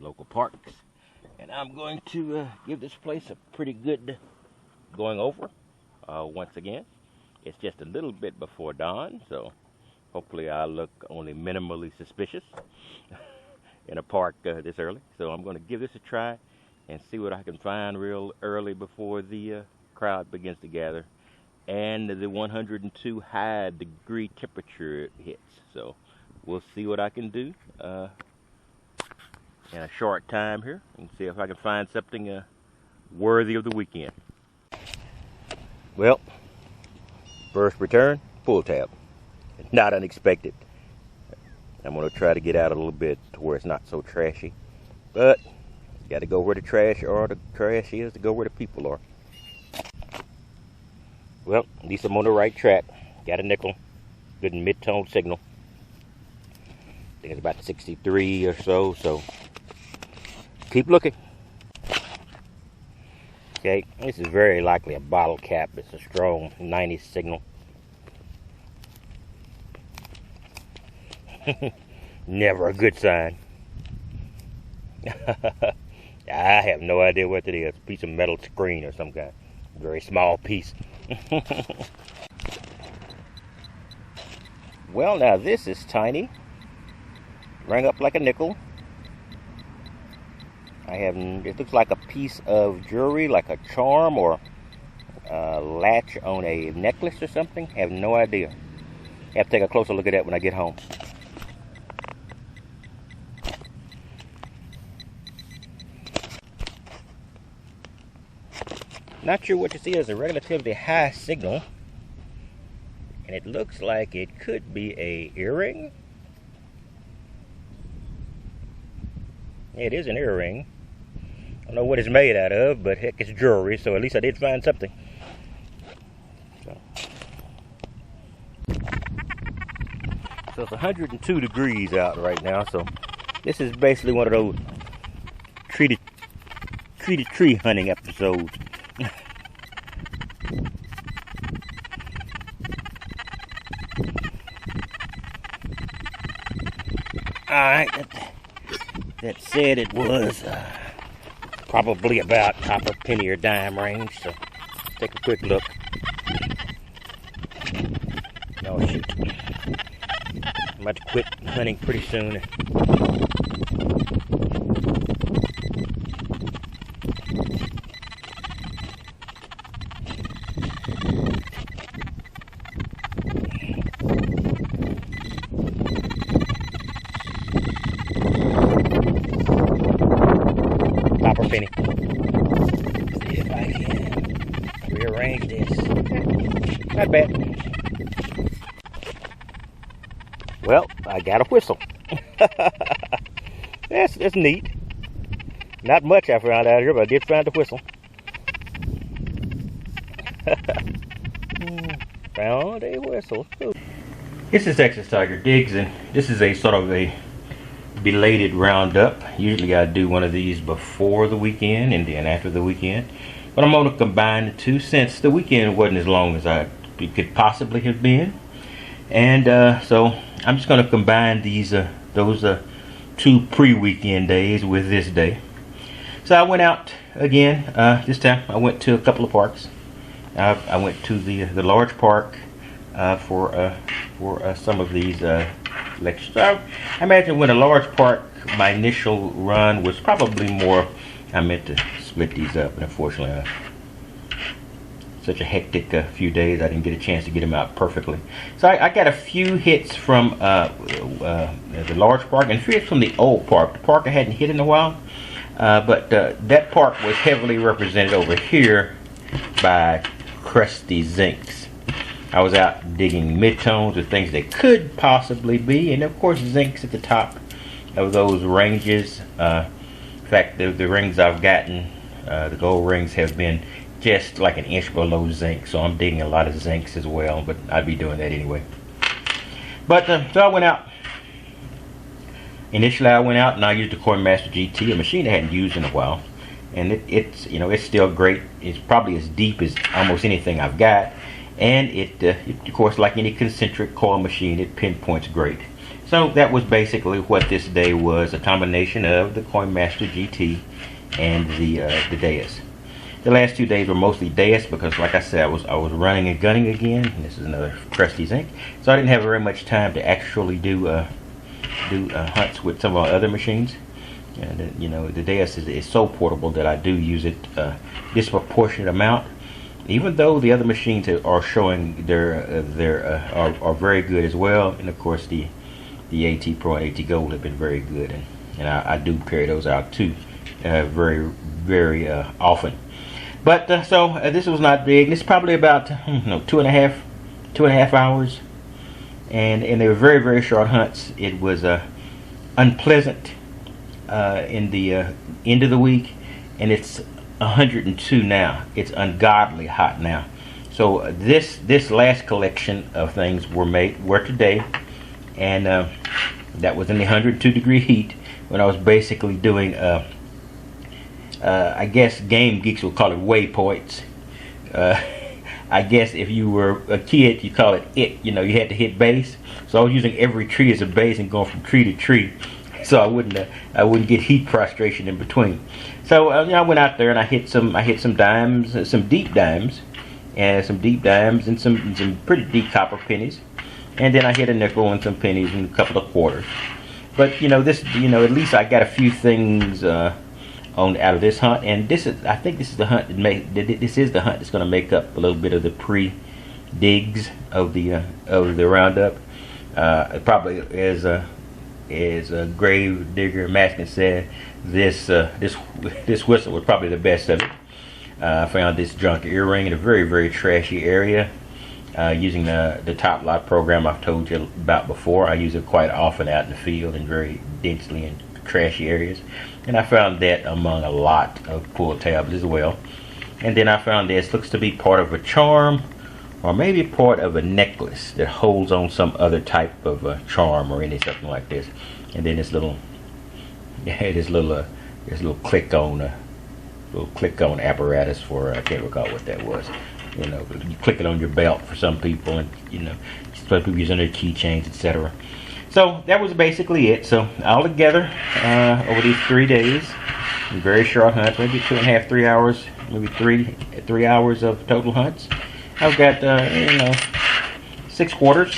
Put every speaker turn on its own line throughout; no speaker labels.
local parks. And I'm going to give this place a pretty good going over once again. It's just a little bit before dawn, so hopefully I'll look only minimally suspicious in a park this early. So I'm going to give this a try and see what I can find real early before the crowd begins to gather and the 102 high degree temperature hits. So we'll see what I can do in a short time here and see if I can find something worthy of the weekend. Well, first return, pull tab. Not unexpected. I'm going to try to get out a little bit to where it's not so trashy. But you got to go where the trash is to go where the people are. Well, at least I'm on the right track. Got a nickel. Good mid-tone signal. I think it's about 63 or so. So keep looking. Okay, this is very likely a bottle cap. It's a strong 90 signal. Never a good sign. I have no idea what it is. A piece of metal screen or some kind. Very small piece. Well, now this is tiny. Rang up like a nickel. It looks like a piece of jewelry, like a charm or a latch on a necklace or something. Have no idea. Have to take a closer look at that when I get home. Not sure what you see as a relatively high signal, and it looks like it could be a earring. It is an earring. I don't know what it's made out of, but heck, it's jewelry, so at least I did find something. So it's 102 degrees out right now, so this is basically one of those tree hunting episodes. Alright, that said it was probably about copper, penny, or dime range, so let's take a quick look. Oh shoot. I'm about to quit hunting pretty soon. Copper penny. See if I can rearrange this. Not bad. Well, I got a whistle. That's neat. Not much I found out here, but I did find a whistle. Found a whistle. Ooh. This is Texas Tiger Digs, and this is a sort of a belated roundup. Usually I do one of these before the weekend and then after the weekend, but I'm going to combine the two since the weekend wasn't as long as it could possibly have been, and so I'm just going to combine those two pre-weekend days with this day. So I went out again. This time I went to a couple of parks. I went to the large park for some of these lectures. So I imagine when a large park, my initial run was probably more. I meant to split these up, and unfortunately, such a hectic few days, I didn't get a chance to get them out perfectly. So I got a few hits from the large park and a few hits from the old park, the park I hadn't hit in a while. But that park was heavily represented over here by crusty zincs. I was out digging midtones with things that could possibly be, and of course zincs at the top of those ranges. In fact, the rings I've gotten, the gold rings, have been just like an inch below zinc, so I'm digging a lot of zincs as well, but I'd be doing that anyway. But so I went out. Initially I went out and I used the Coin Master GT, a machine I hadn't used in a while, and it's still great. It's probably as deep as almost anything I've got, and it of course, like any concentric coil machine, it pinpoints great. So that was basically what this day was, a combination of the Coinmaster GT and the Deus. The last 2 days were mostly Deus because, like I said, I was running and gunning again. This is another crusty zinc, so I didn't have very much time to actually do hunts with some of our other machines. And you know, the Deus is so portable that I do use it disproportionate amount. Even though the other machines are showing are very good as well, and of course the AT Pro and AT Gold have been very good, and I do carry those out too, very often. But so this was not big. This is probably about 2.5 hours, and they were very short hunts. It was unpleasant in the end of the week, and it's 102 now. It's ungodly hot now. So this last collection of things were today, and that was in the 102-degree heat when I was basically doing I guess game geeks would call it waypoints. I guess if you were a kid, you call it. You know, you had to hit base. So I was using every tree as a base and going from tree to tree, so I wouldn't get heat prostration in between. So I went out there and I hit some dimes, some deep dimes, and some pretty deep copper pennies, and then I hit a nickel and some pennies and a couple of quarters. But at least I got a few things out of this hunt, and I think this is the hunt that's going to make up a little bit of the pre-digs of the roundup. Probably as a grave digger Maskin said, this whistle was probably the best of it. I found this junk earring in a very trashy area using the Top Lot program I've told you about before. I use it quite often out in the field in very densely and trashy areas, and I found that among a lot of pull tabs as well. And then I found this looks to be part of a charm, or maybe part of a necklace that holds on some other type of charm or something like this. And then this little click on apparatus for I can't recall what that was. You know, you click it on your belt for some people, and some people using their keychains, etc. So that was basically it. So all together, over these 3 days, very short hunts, maybe 2.5, 3 hours, maybe three hours of total hunts. I've got 6 quarters.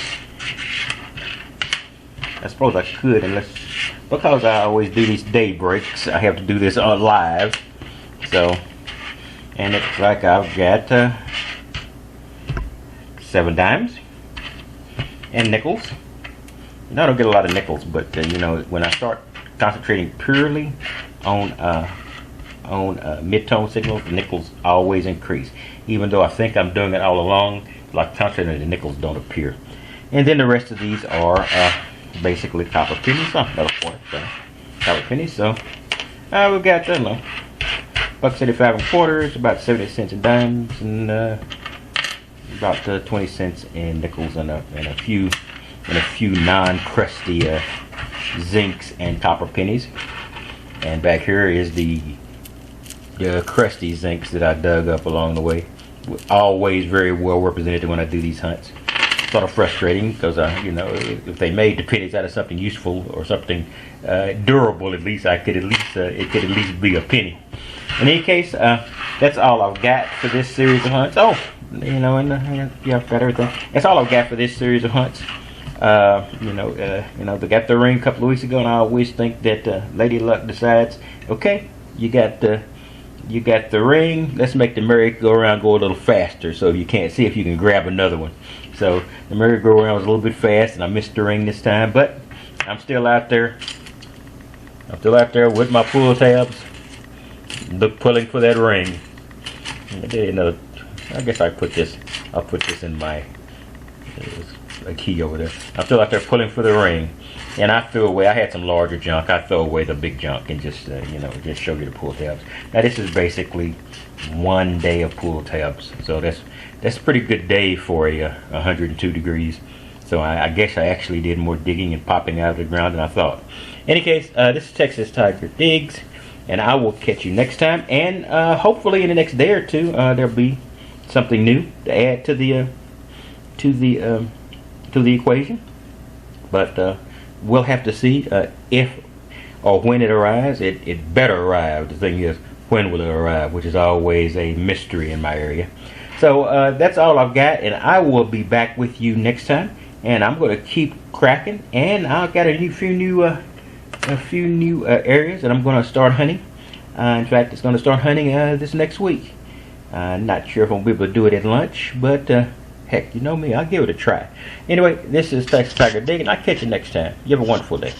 I suppose I could, because I always do these day breaks, I have to do this on live. So, and it's like I've got 7 dimes and nickels. I don't get a lot of nickels, but when I start concentrating purely on mid-tone signals, the nickels always increase. Even though I think I'm doing it all along, like concentrating, the nickels don't appear. And then the rest of these are basically copper pennies. Another point, copper pennies. So we've got $1.75 in quarters, about 70 cents in dimes, and about 20 cents in nickels, and a few non-crusty zincs and copper pennies. And back here is the crusty zincs that I dug up along the way. Always very well represented when I do these hunts. Sort of frustrating because if they made the pennies out of something useful or something durable, at least it could at least be a penny. In any case, that's all I've got for this series of hunts. Oh, I've got everything. That's all I've got for this series of hunts. They got the ring a couple of weeks ago, and I always think that Lady Luck decides, okay, you got the ring, let's make the merry-go-round go a little faster, so you can't see if you can grab another one. So the merry-go-round was a little bit fast, and I missed the ring this time, but I'm still out there. With my pull tabs, pulling for that ring. I guess I'll put this in my a key over there. I'm still out there pulling for the ring, and I threw away. I had some larger junk. I throw away the big junk and just just show you the pull tabs. Now this is basically 1 day of pull tabs, so that's a pretty good day for a 102 degrees. So I guess I actually did more digging and popping out of the ground than I thought. In any case, this is Texas Tiger Digs, and I will catch you next time. And hopefully in the next day or two, there'll be something new to add to the equation. But we'll have to see if or when it arrives. It better arrive. The thing is, when will it arrive, which is always a mystery in my area. So that's all I've got, and I will be back with you next time. And I'm going to keep cracking, and I've got a few new areas that I'm going to start hunting. In fact, it's going to start hunting this next week. Not sure if I'm going to be able to do it at lunch, but heck, you know me, I'll give it a try. Anyway, this is Texas Tiger Dig, and I'll catch you next time. You have a wonderful day.